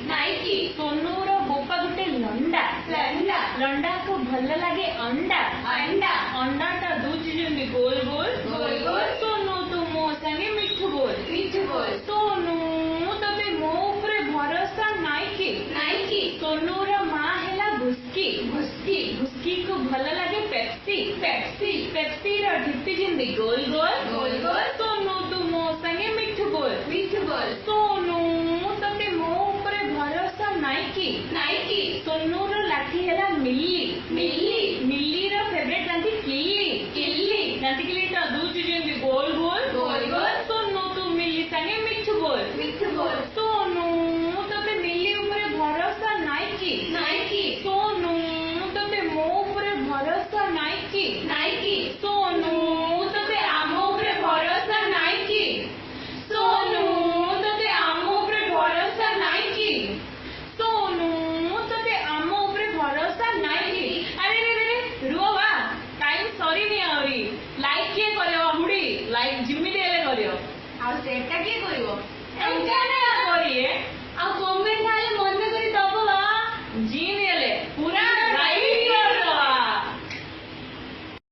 Nike सोनूर बोपा गुटे लंडा लंडा लंडा को भल लगे अंडा अंडा अंडाटा दूची जेमती गोल गोल गोल गोल सोनू तू मो संगे मिठू बोल मिठू बोल सोनू तबे मो उपरे भरोसा नाइकी नाइकी सोनूर माँ हेला घुस्की घुस्की घुस्की को भल लगे पेप्सी पेप्सी पेप्सी रा ढिप्पी जेमती गोल गोल गोल गोल सोनू तू मो संगे मिठू बोल मिठू बोल सोनू तबे मो उपरे भरोसा नाइकी नाइकी सोनूर लाठी हेला मिल्ली मिल्ली मिल्ली रा फेवरेट रांधी किल्ली किल्ली रांधी किल्ली ता दूची जेमती गोल गोल गोल गोल सोनू तू मिल्ली संगे मिठू बोल मिठू बोल सोनू तबे मिल्ली उपरे भरोसा नाइकी नाइकी सोनू तबे मो उपरे भरोसा नाइकी नाइकी सोनू तबे आमो उपरे भरोसा नाइकी सोनू तबे आमो उपरे भरोसा नाइकी सोनू तबे आमो उपरे भरोसा नाइकी अरे रे रे रे रुओ बा टाइम सरी नि आउरी लाइक के करयो हुडी लाइक जिम्मी देले करयो आ सेटा के करिवो एटा ने करिए आ कम